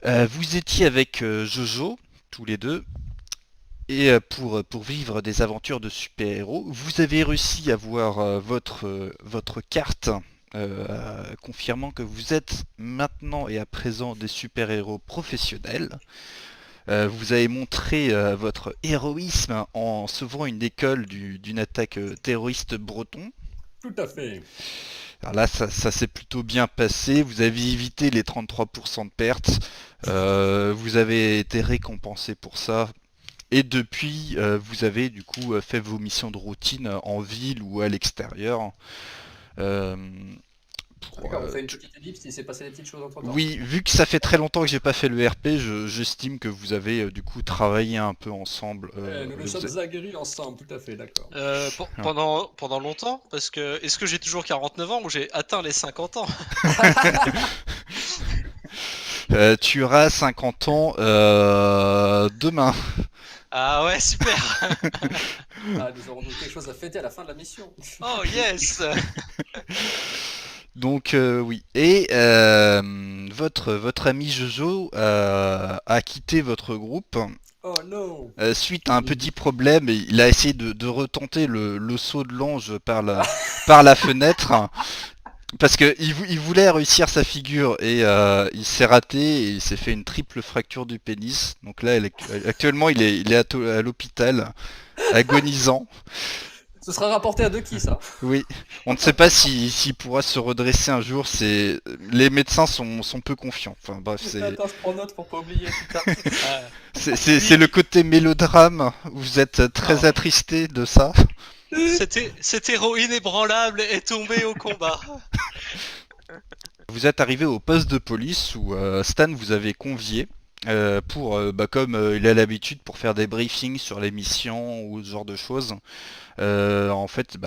Vous étiez avec Jojo, tous les deux, et pour vivre des aventures de super-héros, vous avez réussi à avoir votre carte confirmant que vous êtes maintenant et à présent des super-héros professionnels. Vous avez montré votre héroïsme en sauvant une école d'une attaque terroriste breton. Tout à fait. Alors là, ça s'est plutôt bien passé. Vous avez évité les 33% de pertes. Vous avez été récompensé pour ça. Et depuis, vous avez du coup fait vos missions de routine en ville ou à l'extérieur. Euh, pour, D'accord, on fait une petite ellipse, il s'est passé des petites choses entre-temps. Oui, vu que ça fait très longtemps que j'ai pas fait le RP, j'estime que vous avez du coup travaillé un peu ensemble. Nous nous Et sommes aguerris ensemble, tout à fait, d'accord. Ouais. Pendant longtemps, parce que est-ce que j'ai toujours 49 ans ou j'ai atteint les 50 ans? Tu auras 50 ans demain. Ah ouais, super! Ah, nous aurons donc quelque chose à fêter à la fin de la mission. Oh yes! Donc oui. Et votre ami Jojo a quitté votre groupe Oh non! suite à un petit problème. Et il a essayé de retenter le saut de l'ange par la fenêtre. Parce que il voulait réussir sa figure et il s'est raté et il s'est fait une triple fracture du pénis. Donc là, actuellement, il est à l'hôpital, agonisant. Ce sera rapporté à de qui, ça? Oui, on ne sait pas s'il pourra se redresser un jour. Les médecins sont peu confiants. Enfin bref, Attends, je prends note pour pas oublier, putain. Ah, c'est le lui, côté mélodrame. Vous êtes très oh, attristé de ça. cette héroïne ébranlable est tombée au combat. Vous êtes arrivé au poste de police où Stan vous avait convié pour, comme il a l'habitude, pour faire des briefings sur les missions ou ce genre de choses. En fait,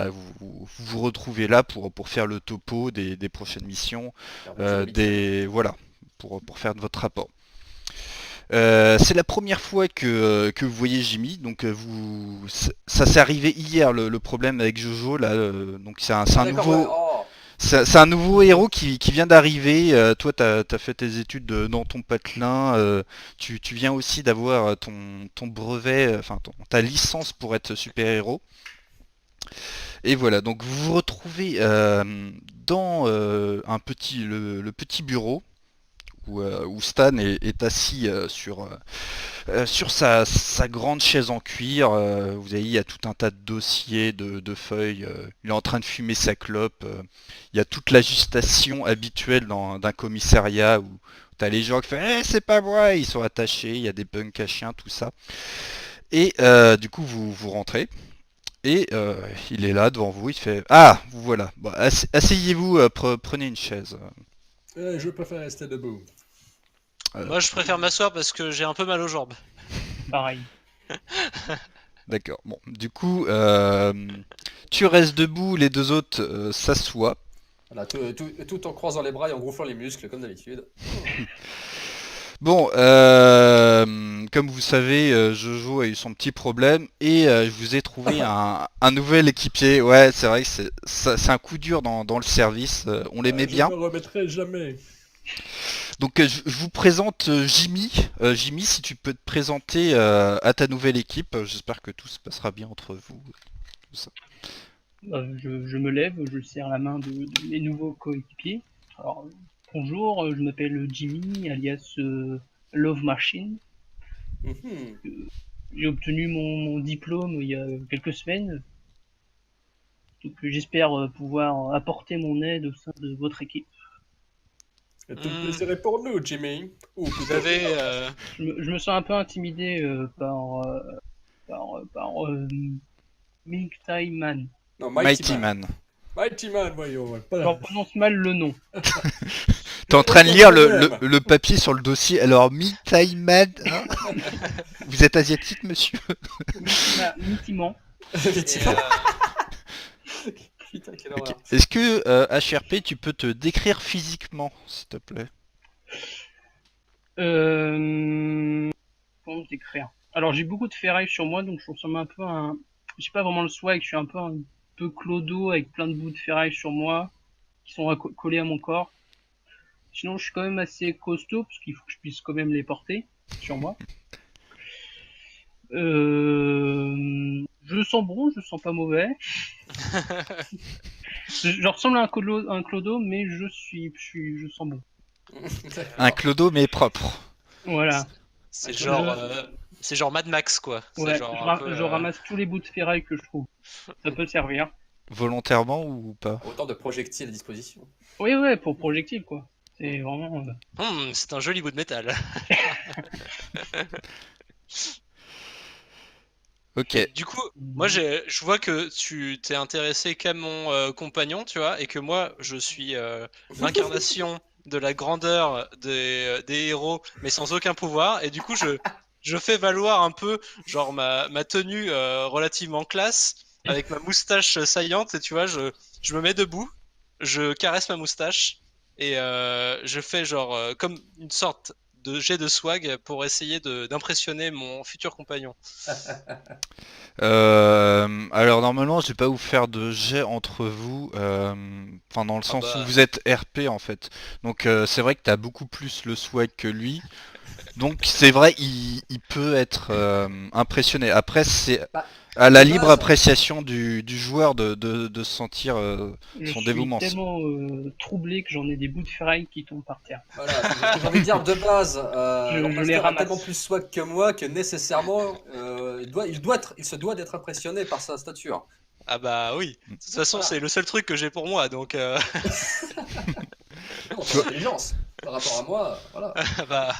vous retrouvez là pour faire le topo des prochaines missions, La routine habituelle. voilà, pour faire votre rapport. C'est la première fois que vous voyez Jimmy, donc ça s'est arrivé hier le problème avec Jojo là, donc c'est Ah, un d'accord, ouais, nouveau oh! c'est un nouveau héros qui vient d'arriver. Toi, t'as fait tes études dans ton patelin. Tu viens aussi d'avoir ton brevet, enfin ta licence pour être super-héros. Et voilà, donc vous vous retrouvez dans le petit bureau où Stan est assis sur sa grande chaise en cuir. Vous voyez, il y a tout un tas de dossiers, de feuilles. Il est en train de fumer sa clope. Il y a toute l'agitation habituelle d'un commissariat où t'as les gens qui font «Eh, c'est pas moi!» Ils sont attachés, il y a des punks à chiens, tout ça. Et du coup, vous rentrez. Et il est là devant vous, il fait «Ah, vous voilà. Bon, asseyez-vous, prenez une chaise. Je préfère rester debout. Moi, je préfère m'asseoir parce que j'ai un peu mal aux jambes. Pareil. D'accord. Bon, du coup, tu restes debout, les deux autres s'assoient. Voilà, tout en croisant les bras et en gonflant les muscles, comme d'habitude. Bon, comme vous savez, Jojo a eu son petit problème et je vous ai trouvé un nouvel équipier. Ouais, c'est vrai que c'est un coup dur dans le service. On l'aimait Je ne bien. me remettrai jamais. Donc je vous présente Jimmy. Jimmy, si tu peux te présenter à ta nouvelle équipe. J'espère que tout se passera bien entre vous. Tout ça. Je me lève, je serre la main de mes nouveaux coéquipiers. Alors, bonjour, je m'appelle Jimmy, alias Love Machine. Mhm. J'ai obtenu mon diplôme il y a quelques semaines, donc j'espère pouvoir apporter mon aide au sein de votre équipe. Et tout le Hmm, plaisir est pour nous, Jimmy. Ou vous plutôt avez, Love. Je me sens un peu intimidé par Milk Tie Man. Non, Mighty Mighty Man. Man. Mighty Man, voyons. Ouais, pas Je la- prononce mal le nom. T'es en train de Aucun lire problème. le papier sur le dossier. Alors, Mighty Man, hein. Vous êtes asiatique, monsieur? Mitimant. et, Effectivement. Putain, quelle Ok. horreur. Est-ce que HRP, tu peux te décrire physiquement, s'il te plaît? Euh, Comment décrire? Alors j'ai beaucoup de ferraille sur moi, donc je ressemble un peu à un... J'ai pas vraiment le swag, je suis un peu clodo avec plein de bouts de ferraille sur moi qui sont collés à mon corps. Sinon, je suis quand même assez costaud, parce qu'il faut que je puisse quand même les porter sur moi. Je sens bon, je sens pas mauvais. Je ressemble à un clodo, mais je sens bon. Un clodo mais propre. Voilà. C'est Je- genre Mad Max quoi. C'est Ouais, genre un peu, je ramasse tous les bouts de ferraille que je trouve. Ça peut servir. Volontairement ou pas? Autant de projectiles à disposition. Oui, ouais, pour projectile, quoi. C'est vraiment... c'est un joli bout de métal. Ok. Et du coup, moi je vois que tu t'es intéressé qu'à mon compagnon, tu vois, et que moi je suis l'incarnation de la grandeur des héros, mais sans aucun pouvoir. Et du coup, je fais valoir un peu genre ma tenue relativement classe, avec ma moustache saillante, et tu vois, je me mets debout, je caresse ma moustache, et je fais genre comme une sorte de jet de swag pour essayer d'impressionner mon futur compagnon. Alors normalement, je vais pas vous faire de jet entre vous, enfin dans le Ah sens où bah, vous êtes RP en fait. Donc c'est vrai que t'as beaucoup plus le swag que lui. Donc c'est vrai, il peut être impressionné. Après, c'est Bah, à la de libre base, appréciation du joueur de sentir Je son suis dévouement. tellement troublé que j'en ai des bouts de ferraille qui tombent par terre. voilà, j'ai envie de dire de base, Je leur les master a ramasse. tellement plus swag que moi que nécessairement, il se doit d'être impressionné par sa stature. ah bah oui. De toute façon, Voilà. c'est le seul truc que j'ai pour moi, donc Non, son intelligence. Par rapport à moi, voilà. bah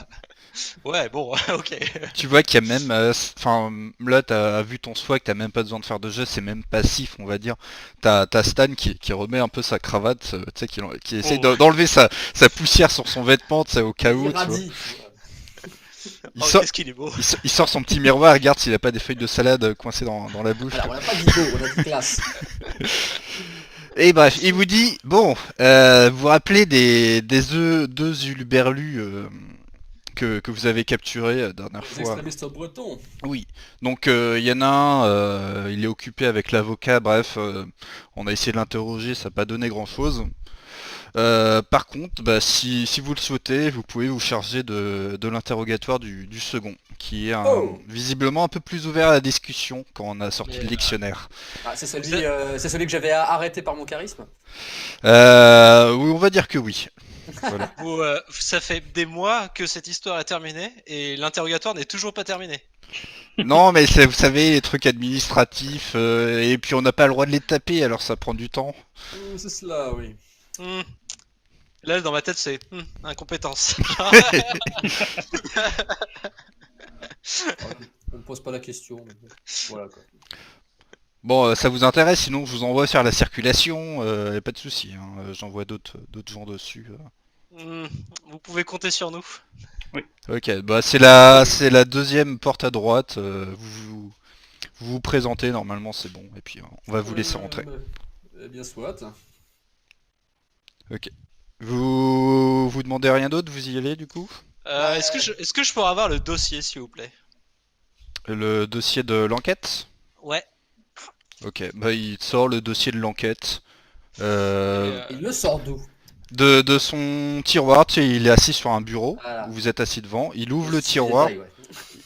ouais, bon, ok. Tu vois qu'il y a même, enfin là t'as vu ton swag, t'as même pas besoin de faire de jeu, c'est même passif on va dire. T'as Stan qui remet un peu sa cravate, tu sais, qui essaie Oh. d'enlever sa poussière sur son vêtement, tu sais, au cas où, tu vois. Irradie. Il Oh, sort, qu'est-ce qu'il est beau. il sort son petit miroir, regarde s'il a pas des feuilles de salade coincées dans la bouche. Alors, on n'a pas dit beau, on a dit classe. Et bref, il vous dit, bon, vous vous rappelez des deux huluberlus que vous avez capturés la dernière Les fois. extrémistes bretons. Oui, donc il y en a un, il est occupé avec l'avocat, bref, on a essayé de l'interroger, ça n'a pas donné grand-chose. Par contre, bah, si vous le souhaitez, vous pouvez vous charger de l'interrogatoire du second, qui est Oh. visiblement un peu plus ouvert à la discussion quand on a sorti Mais, le dictionnaire. Ah, c'est celui que j'avais arrêté par mon charisme. Oui, on va dire que oui. Voilà. Ça fait des mois que cette histoire est terminée et l'interrogatoire n'est toujours pas terminé. Non, mais vous savez, les trucs administratifs, et puis on n'a pas le droit de les taper, alors ça prend du temps. C'est cela, oui. Hmm. Là, dans ma tête, c'est incompétence. On ne pose pas la question. Mais bon. Voilà quoi. Bon, ça vous intéresse, sinon je vous envoie faire la circulation, y a pas de souci, hein, j'envoie d'autres gens dessus. Hmm. Vous pouvez compter sur nous. Ok, bah c'est la deuxième porte à droite, vous vous présentez, normalement c'est bon, et puis on va vous laisser rentrer. Eh bien, soit. Vous demandez rien d'autre, vous y allez du coup? Est-ce que je pourrais avoir le dossier, s'il vous plaît? Le dossier de l'enquête? Ouais. Ok, bah il sort le dossier de l'enquête. Euh, Il le sort d'où? de son tiroir, tu sais, il est assis sur un bureau, Voilà. où vous êtes assis devant, il ouvre le C'est tiroir, détail, ouais.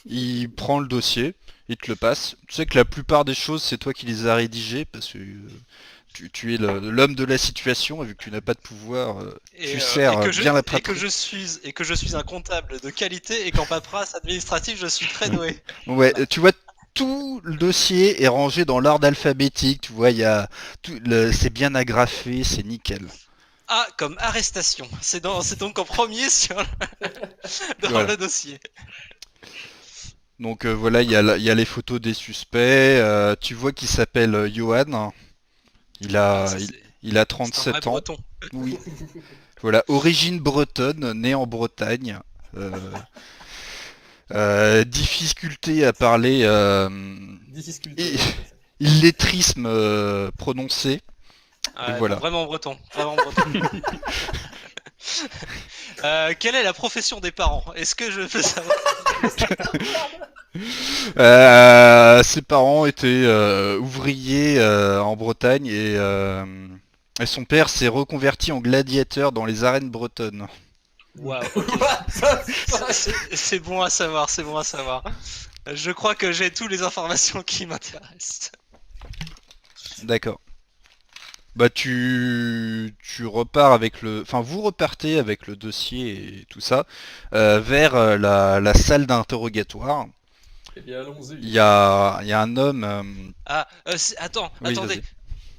il prend le dossier, il te le passe. Tu sais que la plupart des choses, c'est toi qui les as rédigées, parce que tu es l'homme de la situation, et vu que tu n'as pas de pouvoir, tu sers bien la et patrie. que je suis un comptable de qualité et qu'en paperasse administrative, je suis très doué. Ouais, tu vois, tout le dossier est rangé dans l'ordre alphabétique, tu vois, il y a c'est bien agrafé, c'est nickel. Ah, comme arrestation. C'est donc en premier dans Voilà. le dossier. Donc voilà, il y a les photos des suspects, tu vois qu'il s'appelle Johan, il Ah, a, ça, il, c'est il a c'est un vrai 37 ans, breton. oui, voilà, origine bretonne, né en Bretagne, euh, difficulté à parler, Difficulté. illettrisme prononcé, et Ah, voilà. vraiment breton. Vraiment breton. Quelle est la profession des parents? Est-ce que je peux savoir? Ses parents étaient ouvriers en Bretagne et son père s'est reconverti en gladiateur dans les arènes bretonnes. Waouh, ok. C'est bon à savoir, c'est bon à savoir. Je crois que j'ai toutes les informations qui m'intéressent. D'accord. Bah tu repars avec le... Enfin vous repartez avec le dossier et tout ça vers la salle d'interrogatoire. Eh bien, allons-y. Il y a un homme... Ah, attends, Oui, attendez. vas-y.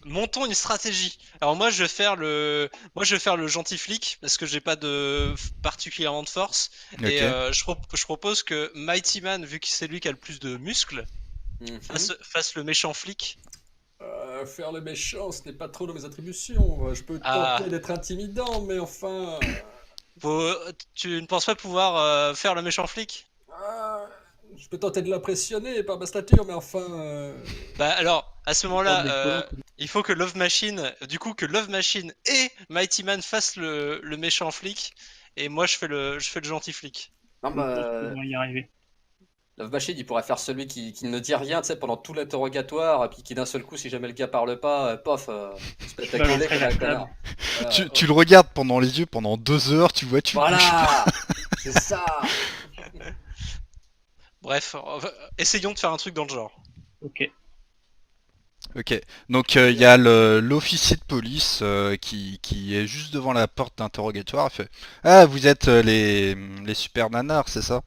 Montons une stratégie. Alors moi je vais faire le gentil flic parce que j'ai pas particulièrement de force et Ok. je propose que Mighty Man, vu que c'est lui qui a le plus de muscles, Mhm. fasse le méchant flic. Faire le méchant, ce n'est pas trop dans mes attributions. Je peux Ah, tenter d'être intimidant, mais enfin. tu ne penses pas pouvoir faire le méchant flic? euh, je peux tenter de l'impressionner par ma stature, mais enfin. Bah alors, à ce Porte moment-là, des portes. il faut que Love Machine et Mighty Man fassent le méchant flic et moi je fais le gentil flic. Non, Je pense qu'on va y arriver. Love Machine, il pourrait faire celui qui ne dit rien, tu sais, pendant tout l'interrogatoire, et puis qui d'un seul coup, si jamais le gars parle pas, pof, il se pète Je la gueule balancerai comme la un table. connard. Voilà, Tu le regardes pendant les yeux pendant 2 heures, tu vois, tu le couches pas. Voilà, c'est ça. Bref, essayons de faire un truc dans le genre. Ok. Ok, donc il y a l'officier de police qui est juste devant la porte d'interrogatoire. Il fait: Ah, vous êtes les super nanars, c'est ça?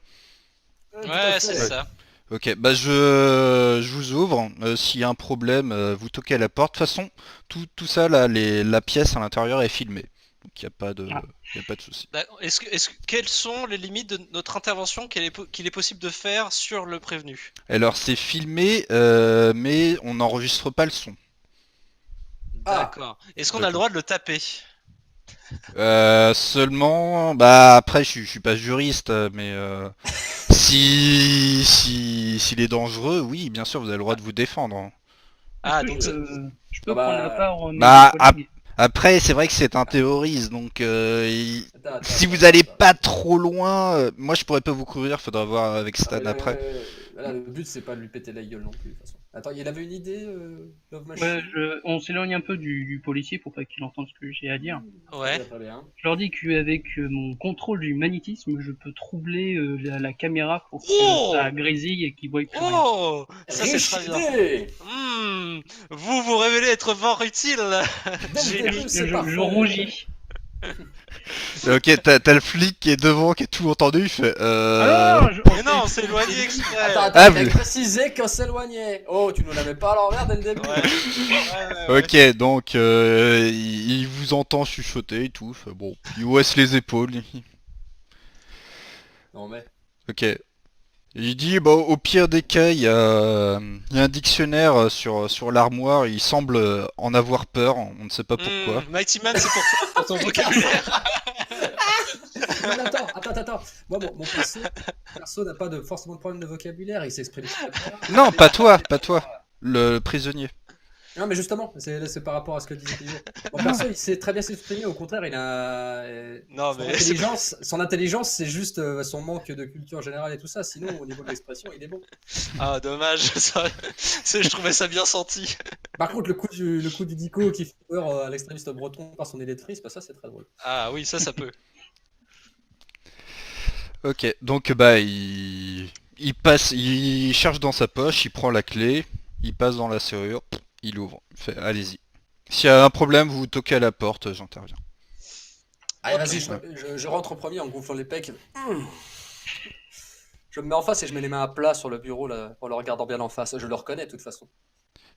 Tout à Ouais, c'est fait. Ouais. ça. Ok, bah je vous ouvre. S'il y a un problème, vous toquez à la porte. De toute façon, tout ça, là, la pièce à l'intérieur est filmée. Donc Ah. y a pas de souci. Quelles sont les limites de notre intervention qu'il est possible de faire sur le prévenu? Alors c'est filmé, mais on n'enregistre pas le son. Ah, D'accord. Est-ce qu'on a le D'accord. droit de le taper? Seulement, bah après je suis pas juriste, mais s'il est dangereux, oui, bien sûr, vous avez le droit de vous défendre, hein. Est-ce Ah, que donc je ah peux prendre la bah. part mes Bah collègues? après, c'est vrai que c'est un terroriste, donc si vous allez Attends. pas trop loin, moi je pourrais pas vous couvrir, faudra voir avec Ah, mais Stan après. voilà, le but, c'est pas de lui péter la gueule non plus, de toute façon. Attends, il avait une idée, Love Ouais, Machine? on s'éloigne un peu du policier pour pas qu'il entende ce que j'ai à dire. Très ouais. bien, très bien. Je leur dis qu'avec mon contrôle du magnétisme, je peux troubler la caméra pour que ça Oh! grésille et qu'ils voient plus rien. Oh! Ça c'est Riche très bien. idée! Hmm, vous vous révélez être fort utile, Dès le Jimmy. début, c'est Je parfait. rougis. Ok, t'as le flic qui est devant, qui a tout entendu, il fait Ah non, Mais non, on s'est éloigné exprès. Attends, Ah, il a vous- précisé qu'on s'éloignait. Oh, tu nous l'avais pas à l'envers dès le début. Ouais. Ouais. Ok, donc il vous entend chuchoter et tout, il fait, bon, il hausse les épaules. Non mais. Ok. Il dit, bah, au pire des cas, il y a un dictionnaire sur l'armoire, il semble en avoir peur, on ne sait pas pourquoi. Mighty Man, c'est pour toi, pour ton vocabulaire. Non, mais attends. Moi, mon perso n'a pas forcément de problème de vocabulaire, il s'exprime très bien. Non, pas toi, le prisonnier. Non, mais justement, c'est par rapport à ce que disait Pivot. Mon perso, il sait très bien s'exprimer, au contraire, il a. Non, Son mais son intelligence, c'est juste son manque de culture générale et tout ça. Sinon, au niveau de l'expression, il est bon. ah, dommage. Je trouvais ça bien senti. Par contre, le coup du dico qui fait peur à l'extrémiste breton par son électrice, bah ça, c'est très drôle. Ah oui, ça peut. Ok, donc bah il passe, il cherche dans sa poche, il prend la clé, il passe dans la serrure, il ouvre, il fait allez-y. S'il y a un problème, vous toquez à la porte, j'interviens. Allez, Ok. vas-y, je rentre en premier en gonflant les pecs. Je me mets en face et je mets les mains à plat sur le bureau là, en le regardant bien en face. Je le reconnais de toute façon.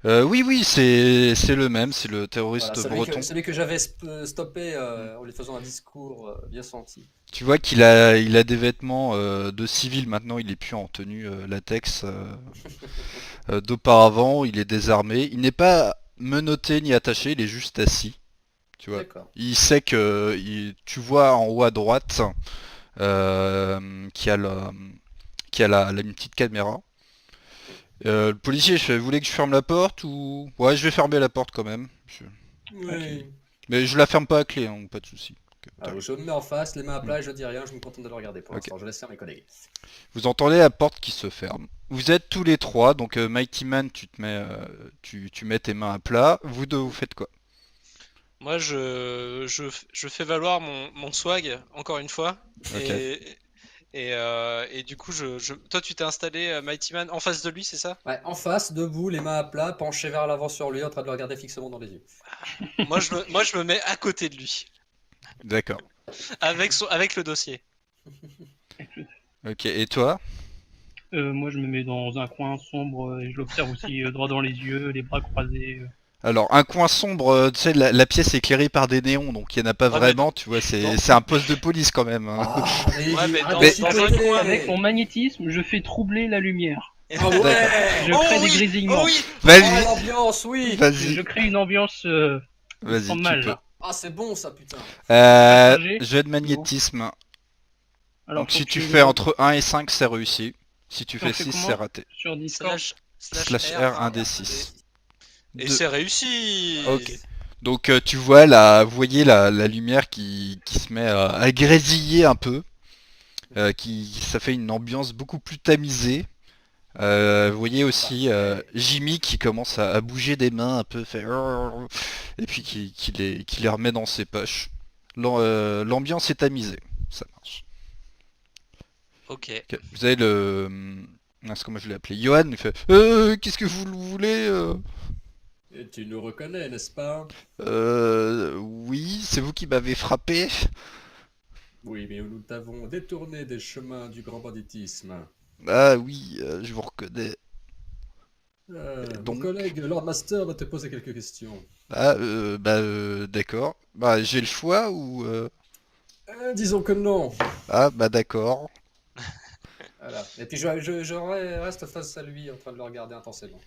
Oui, c'est le même, c'est le Voilà, terroriste breton. celui que j'avais stoppé en lui faisant un discours bien senti. Tu vois il a des vêtements de civil maintenant, il est plus en tenue latex d'auparavant, il est désarmé, il n'est pas menotté ni attaché, il est juste assis. Tu vois, D'accord. il sait que tu vois en haut à droite qu'il y a, une petite caméra. Le policier, vous voulez que je ferme la porte ou... Ouais, je vais fermer la porte quand même. Oui. Mais je la ferme pas à clé, hein, pas de souci. Alors, je me mets en face, les mains à plat et je dis rien, je me contente de le regarder pour Ok. l'instant. Je laisse faire mes collègues. Vous entendez la porte qui se ferme. Vous êtes tous les trois, donc Mighty Man, tu mets tes mains à plat. Vous deux, vous faites quoi? Moi, je fais valoir mon swag, encore une fois. Ok. Et du coup, toi, tu t'es installé, Mighty Man, en face de lui, c'est ça? Ouais, en face, debout, les mains à plat, penché vers l'avant sur lui, en train de le regarder fixement dans les yeux. Moi, je me mets à côté de lui, D'accord. avec le dossier. Ok. Et toi? Moi, je me mets dans un coin sombre et je l'observe aussi droit dans les yeux, les bras croisés. Alors, un coin sombre, tu sais, la pièce est éclairée par des néons, donc il n'y en a pas Ouais, mais vraiment, tu vois, non. c'est un poste de police quand même, hein. Ah, Ouais, mais arrête dans- de dans un chipoter. coin, Avec mon magnétisme, je fais troubler la lumière. Ah ouais. Je Oh crée des oui, grésillements. oh oui. Oh, Vas-y, l'ambiance, oui. Je vas-y, crée une ambiance vas-y, sans tu mal. peux. Ah, c'est bon ça, putain. Partagé. Jeu de Bon. magnétisme. Alors, Donc faut si que tu je fais lance. entre 1 et 5, c'est réussi. Si tu On fais fait 6, c'est comment raté. sur Discord? Slash R, R, 1 des 6. et c'est réussi. Ok. Donc vous voyez la lumière qui se met à grésiller un peu. Ça fait une ambiance beaucoup plus tamisée. Vous voyez aussi Parfait. Jimmy qui commence à bouger des mains un peu, et puis qui les remet dans ses poches. L'ambiance est tamisée, ça marche. Ok. Ok. Vous avez comment je l'ai appelé? Johan, il fait qu'est-ce que vous voulez Et tu nous reconnais, n'est-ce pas? Oui, c'est vous qui m'avez frappé. Oui, mais nous t'avons détourné des chemins du grand banditisme. Ah oui, je vous reconnais. Mon Donc, collègue Lord Master va te poser quelques questions. d'accord. Bah, j'ai le choix ou Disons que non. Ah, bah d'accord. Voilà. Et puis je reste face à lui en train de le regarder intensément.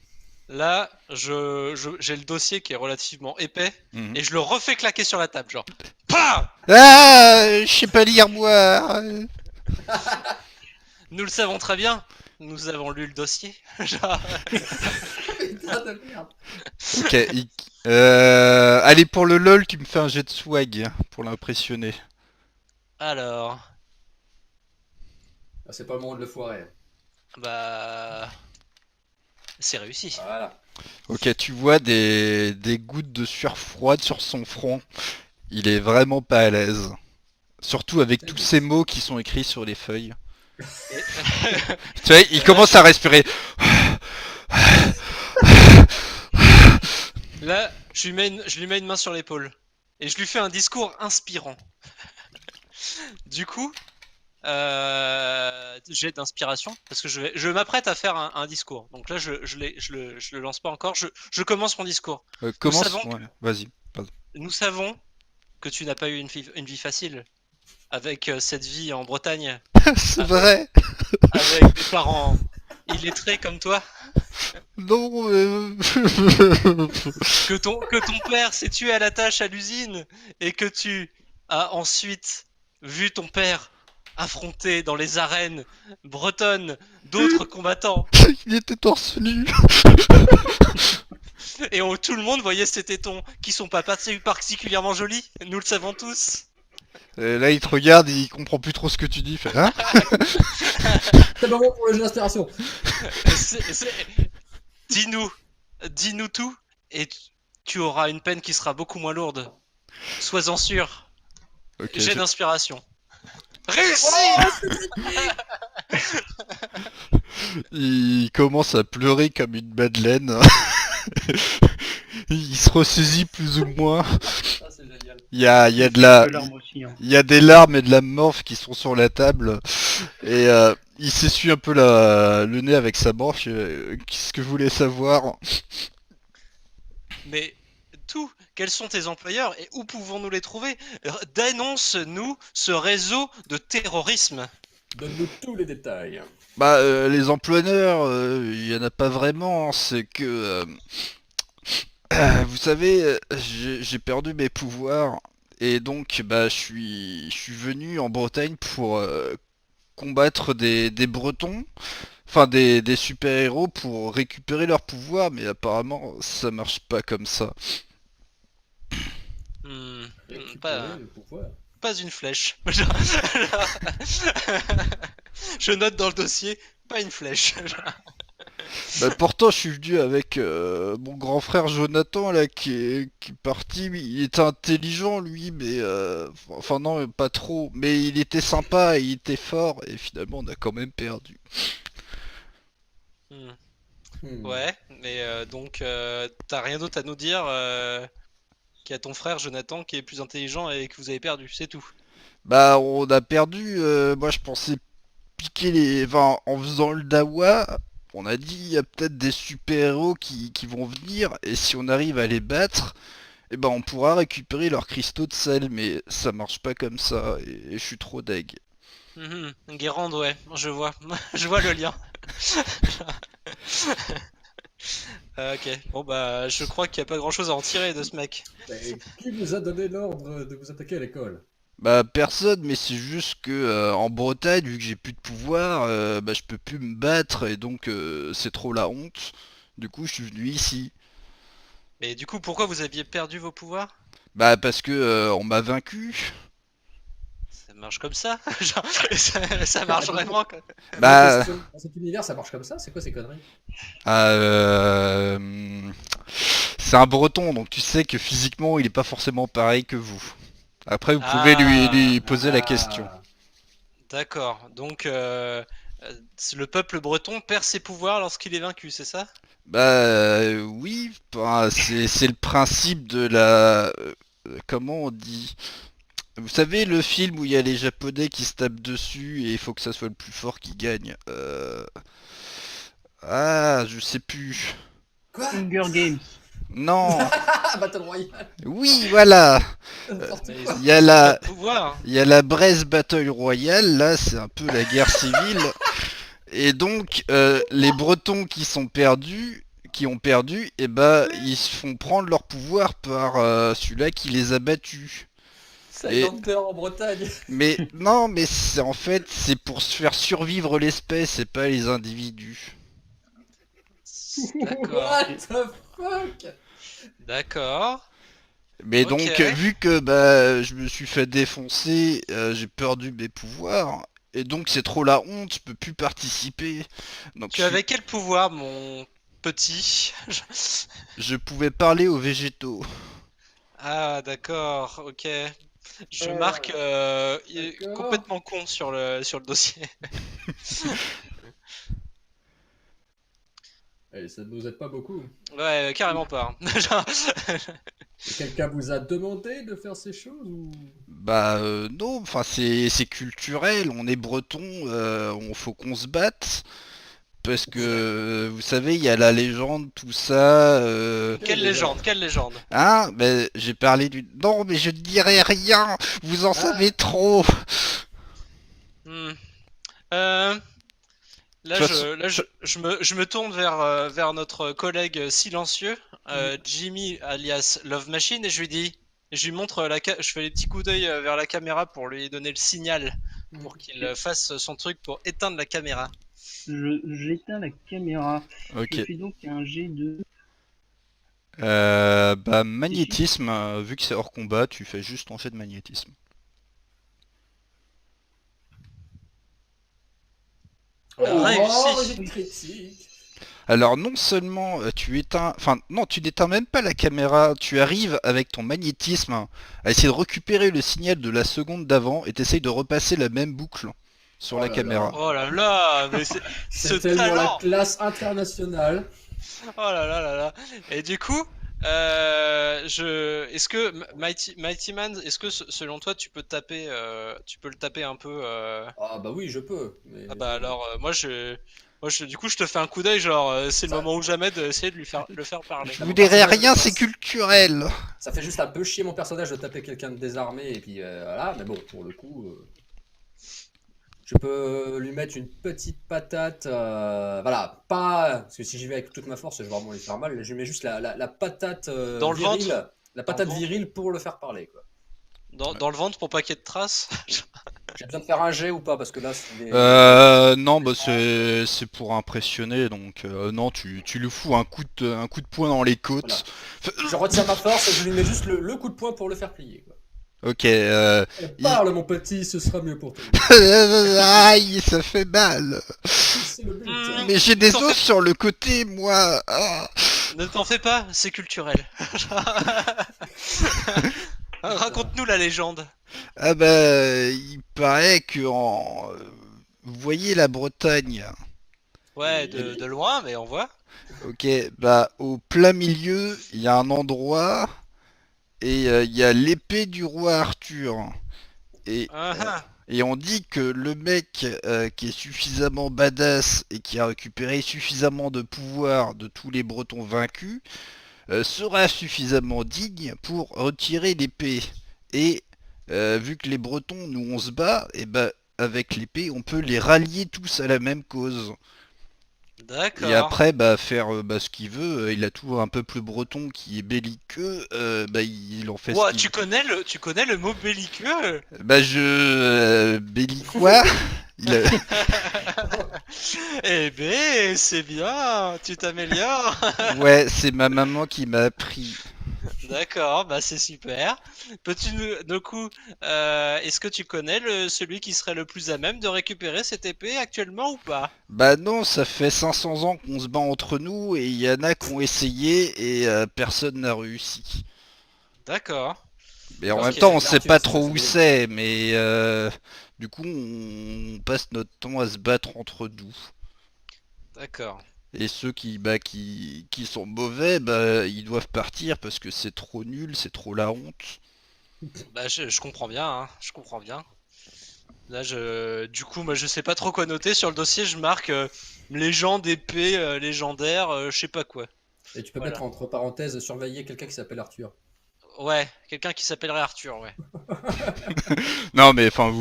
Là, j'ai le dossier qui est relativement épais Mhm. et je le refais claquer sur la table, genre. PAH! Ah, je sais pas lire moi. Nous le savons très bien. Nous avons lu le dossier. Genre, Putain de merde. Ok. Allez pour le lol, tu me fais un jet de swag pour l'impressionner. alors, Ah, c'est pas le moment de le foirer. bah, c'est réussi. Voilà. Ok, tu vois des gouttes de sueur froide sur son front. Il est vraiment pas à l'aise. Surtout avec tous ces mots qui sont écrits sur les feuilles. Et- Tu vois, il commence à respirer. Là, je lui mets une main sur l'épaule et je lui fais un discours inspirant. Du coup, j'ai d'inspiration parce que je m'apprête à faire un discours. Donc là, je le lance pas encore. Je commence mon discours. Commence. savons Ouais, vas-y. Nous savons que tu n'as pas eu une vie facile avec cette vie en Bretagne, C'est vrai. avec des parents illettrés comme toi, Non. que ton père s'est tué à la tâche à l'usine et que tu as ensuite vu ton père affronter dans les arènes bretonnes d'autres combattants Il était torse nu. et tout le monde voyait ces tétons qui sont pas particulièrement jolis, nous le savons tous. Là, il te regarde, il comprend plus trop ce que tu dis. Il fait, hein. C'est le moment pour le jeu d'inspiration. Dis-nous tout et tu auras une peine qui sera beaucoup moins lourde. Sois-en sûr. Ok, J'ai je- d'inspiration. Réussi! Il commence à pleurer comme une madeleine. Il se ressaisit plus ou moins. Ah, c'est génial. Il y a de la, Quelques larmes aussi, hein. il y a des larmes et de la morphe qui sont sur la table. Et il s'essuie un peu le nez avec sa morphe. Qu'est-ce que vous voulez savoir? Mais tout, quels sont tes employeurs et où pouvons-nous les trouver? Dénonce-nous ce réseau de terrorisme. Donne-nous tous les détails. Bah, les employeurs, il y en a pas vraiment. C'est que, vous savez, j'ai perdu mes pouvoirs. Et donc, bah, je suis venu en Bretagne pour combattre des Bretons. Enfin, des super-héros pour récupérer leur pouvoir. Mais apparemment, ça marche pas comme ça. Récupérer le pouvoir. Pas une flèche. Je note dans le dossier, pas une flèche. Bah, pourtant, je suis venu avec mon grand frère Jonathan, là, qui est parti. Il était intelligent, lui, mais... enfin, non, pas trop. Mais il était sympa, il était fort, et finalement, on a quand même perdu. Hmm. Hmm. Ouais, mais donc t'as rien d'autre à nous dire qu'il y a ton frère Jonathan qui est plus intelligent et que vous avez perdu, c'est tout. Bah, on a perdu. Moi, je pensais piquer les... Enfin, en faisant le dawa, on a dit, il y a peut-être des super-héros qui vont venir, et si on arrive à les battre... Eh ben on pourra récupérer leurs cristaux de sel, mais ça marche pas comme ça, et je suis trop deg. Guérande, ouais, je vois, je vois le lien. Ok, bon bah je crois qu'il y a pas grand-chose à en tirer de ce mec. Mais qui vous a donné l'ordre de vous attaquer à l'école? Bah personne, mais c'est juste que en Bretagne, vu que j'ai plus de pouvoir, bah je peux plus me battre, et donc c'est trop la honte. Du coup je suis venu ici. Et du coup, pourquoi vous aviez perdu vos pouvoirs? Bah parce que on m'a vaincu. Ça marche comme ça? Genre, ça marche vraiment quoi. Vraie Bah question, dans cet univers, ça marche comme ça? C'est quoi ces conneries? c'est un breton, donc tu sais que physiquement il est pas forcément pareil que vous. Après vous pouvez Ah, lui poser la question. Ah, d'accord. Donc le peuple breton perd ses pouvoirs lorsqu'il est vaincu, c'est ça? Bah oui, bah, c'est le principe de la... comment on dit? Vous savez le film où il y a les Japonais qui se tapent dessus et il faut que ça soit le plus fort qui gagne. Ah, je sais plus. quoi? Hunger Games. Non. Ah, Battle Royale! Oui, voilà. N'importe Mais quoi. Il y a ils ont pas la... de pouvoir. Il y a la Brest Battle Royale, là c'est un peu la guerre civile. Et donc les Bretons qui ont perdu, et bah ils se font prendre leur pouvoir par celui-là qui les a battus. Et Highlander en Bretagne. mais non, mais c'est en fait c'est pour se faire survivre l'espèce et pas les individus. D'accord, What the fuck? d'accord. Mais Ok. donc vu que bah je me suis fait défoncer, j'ai perdu mes pouvoirs et donc c'est trop la honte, je peux plus participer. Donc Tu avais quel pouvoir, mon petit? je pouvais parler aux végétaux. Ah, d'accord, ok. Je Euh, marque il est d'accord. complètement con sur le dossier. Et ça ne nous aide pas beaucoup. Ouais, carrément pas. Genre, Et quelqu'un vous a demandé de faire ces choses ou... Bah non, enfin c'est culturel, on est breton, on faut qu'on se batte parce que vous savez il y a la légende tout ça. Quelle légende, quelle légende. Hein, mais j'ai parlé du non mais je ne dirai rien, vous en Ah, savez trop. Hmm. Euh, De toute façon, je me tourne vers notre collègue silencieux, Jimmy alias Love Machine, et je lui montre je fais les petits coups d'œil vers la caméra pour lui donner le signal pour qu'il fasse son truc pour éteindre la caméra. J'éteins la caméra. Je ok. fais donc un jet de... Bah magnétisme, vu que c'est hors combat, tu fais juste ton jet de magnétisme. oh, Réussi. réussite critique. Alors non seulement tu éteins, enfin non tu n'éteins même pas la caméra, tu arrives avec ton magnétisme à essayer de récupérer le signal de la seconde d'avant et t'essayes de repasser la même boucle sur Oh la là caméra. là. Oh là là, mais c'est ce C'est tellement la talent. classe internationale. Oh là là là là. Et du coup, est-ce que Mighty Man, est-ce que selon toi tu peux le taper un peu Ah bah oui, je peux. Mais Ah bah alors, du coup, je te fais un coup d'œil, genre, c'est le ça, moment ou jamais d'essayer de le faire parler. Je mon vous dirai personnage, rien, c'est culturel. ça fait juste un peu chier mon personnage de taper quelqu'un de désarmé et puis voilà. Mais bon, pour le coup, je peux lui mettre une petite patate. Voilà, pas parce que si j'y vais avec toute ma force, je vais vraiment lui faire mal. Je lui mets juste la patate Dans le virile, ventre? la Dans le patate ventre? virile pour le faire parler quoi. Dans le ventre pour pas qu'il y ait de traces? J'ai besoin de faire un jet ou pas parce que là, c'est Non, bah c'est pour impressionner, donc non, tu lui fous un coup de poing dans les côtes. Voilà. Je retire ma force et je lui mets juste le coup de poing pour le faire plier quoi. Ok, Parle, mon petit, ce sera mieux pour toi. aïe, ça fait mal. C'est le but. Hmm. Mais j'ai des T'en os fais- sur le côté, moi. Ah. Ne t'en fais pas, c'est culturel. Raconte-nous la légende. Ah bah, il paraît que vous voyez la Bretagne. Ouais, Oui. de loin, mais on voit. Ok, bah au plein milieu, il y a un endroit et il y a l'épée du roi Arthur. Et, Ah, euh, ah. et on dit que le mec qui est suffisamment badass et qui a récupéré suffisamment de pouvoir de tous les Bretons vaincus sera suffisamment digne pour retirer l'épée. Et vu que les Bretons, nous on se bat, et bah avec l'épée, on peut les rallier tous à la même cause. Et D'accord. après, bah, faire bah, ce qu'il veut, il a tout un peuple breton qui est belliqueux, bah, il en fait ce Ouah, qu'il veut. tu connais le mot belliqueux? Bah, belliquois, il a- Eh ben, c'est bien, tu t'améliores. ouais, c'est ma maman qui m'a appris. D'accord, bah c'est super. Peux-tu du coup, est-ce que tu connais celui qui serait le plus à même de récupérer cette épée actuellement ou pas? Bah non, ça fait 500 ans qu'on se bat entre nous, et il y en a qui ont essayé, et personne n'a réussi. D'accord. Mais en Parce même Ok, que temps, on c'est sait Arthur, pas c'est trop pas où Cédric. c'est, mais du coup, on passe notre temps à se battre entre nous. d'accord. Et ceux qui sont mauvais, bah, ils doivent partir parce que c'est trop nul, c'est trop la honte. Bah je comprends bien, hein, je comprends bien. Là, du coup, moi, je sais pas trop quoi noter sur le dossier. Je marque légende épée légendaire, je sais pas quoi. Et tu peux mettre Voilà. entre parenthèses surveiller quelqu'un qui s'appelle Arthur. Ouais, quelqu'un qui s'appellerait Arthur, ouais. Non, mais enfin,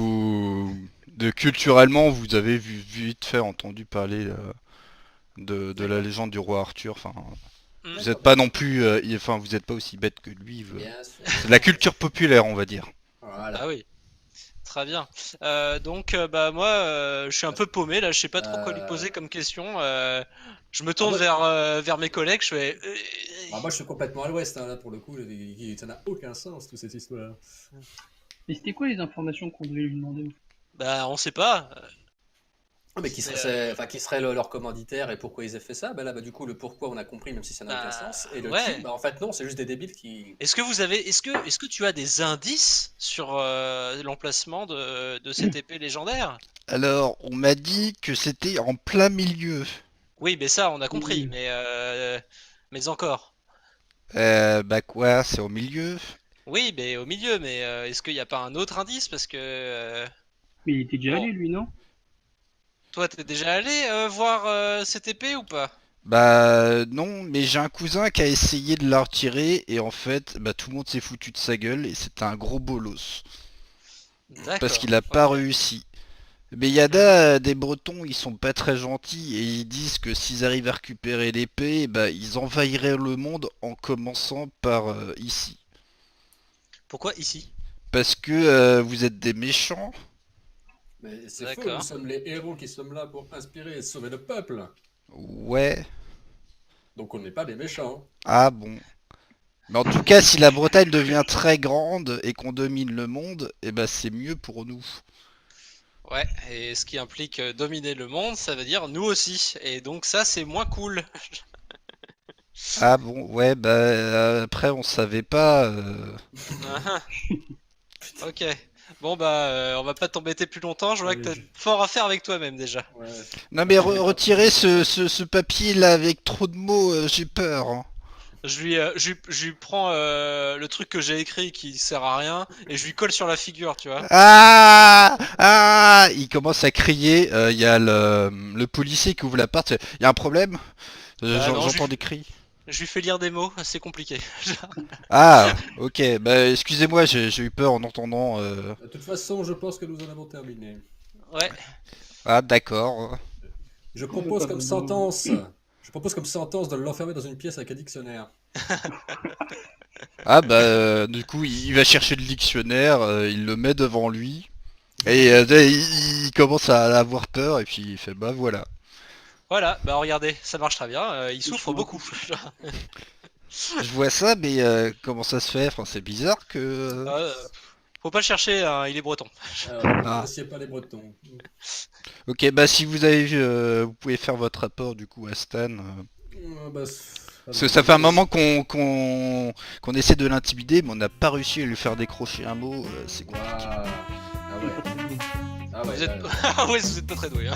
culturellement, vous avez vite fait entendu parler de la D'accord. légende du roi Arthur. Enfin, Hmm. vous êtes D'accord, pas d'accord. non plus, enfin, vous êtes pas aussi bête que lui. Bien sûr. C'est de la culture populaire, on va dire. Ah Voilà. oui, très bien. Donc, bah moi, je suis un peu paumé là. Je sais pas trop quoi lui Euh, poser comme question. Je me Ah, tourne vers mes collègues. Je fais. moi, je suis complètement à l'ouest, hein, là, pour le coup. Ça n'a aucun sens, toute cette histoire. Mais c'était quoi les informations qu'on devait lui demander? Bah, on sait pas. Ah, mais C'est, enfin, qui serait leur commanditaire et pourquoi ils aient fait ça? Ben là, bah, du coup, le pourquoi, on a compris, même si ça n'a aucun bah, sens. Et le qui, ouais. bah, en fait, non, c'est juste des débiles qui. Est-ce que tu as des indices sur l'emplacement de cette épée légendaire? Alors, on m'a dit que c'était en plein milieu. Oui, mais ça, on a compris. Oui. Mais encore. Bah quoi, c'est au milieu? Oui, mais au milieu. Mais est-ce qu'il n'y a pas un autre indice? Parce que Mais il était déjà bon, allé, lui, non? toi, t'es déjà allé voir cette épée ou pas? Bah non, mais j'ai un cousin qui a essayé de la retirer et en fait, bah tout le monde s'est foutu de sa gueule et c'était un gros bolos parce D'accord. qu'il a pas Ok. réussi. Mais il y en a Mhm. des Bretons, ils sont pas très gentils et ils disent que s'ils arrivent à récupérer l'épée, bah ils envahiraient le monde en commençant par ici. Pourquoi ici? Parce que vous êtes des méchants. Mais c'est faux, nous D'accord. sommes les héros qui sommes là pour inspirer et sauver le peuple. Ouais. Donc, on n'est pas des méchants. Ah bon. Mais en tout cas, si la Bretagne devient très grande et qu'on domine le monde, eh ben c'est mieux pour nous. Ouais, et ce qui implique dominer le monde, ça veut dire nous aussi. Et donc ça, c'est moins cool. Ah bon, ouais, bah après on savait pas. Ah, ok. Bon bah, on va pas t'embêter plus longtemps. Je vois que Allez, t'as fort à faire avec toi-même déjà. ouais. Non mais On est pas- retirez ce papier là avec trop de mots, j'ai peur, hein. Je lui prends le truc que j'ai écrit qui sert à rien et je lui colle sur la figure, tu vois. Ah ah, il commence à crier. Il y a le policier qui ouvre la porte. Il y a un problème? Bah non, J'entends des cris. je lui fais lire des mots, c'est compliqué. Ah, ok. Bah excusez-moi, j'ai eu peur en entendant. De toute façon, je pense que nous en avons terminé. Ouais. Ah d'accord. Je On veut propose pas comme besoin. sentence. Je propose comme sentence de l'enfermer dans une pièce avec un dictionnaire. Ah bah du coup il va chercher le dictionnaire, il le met devant lui et il commence à avoir peur et puis il fait bah voilà. Voilà, bah regardez, ça marche très bien. Il C'est souffre chaud. beaucoup. Je vois ça mais comment ça se fait? Enfin c'est bizarre que. Euh, Faut pas le chercher, hein, il est breton. Ah. C'est pas les Bretons. Ok, bah si vous avez vu, vous pouvez faire votre rapport du coup à Stan. Parce que ça fait un moment qu'on essaie de l'intimider, mais on n'a pas réussi à lui faire décrocher un mot, c'est compliqué. Ah ouais. Ah ouais. Vous êtes... Ah ouais, vous êtes pas très doué. Hein.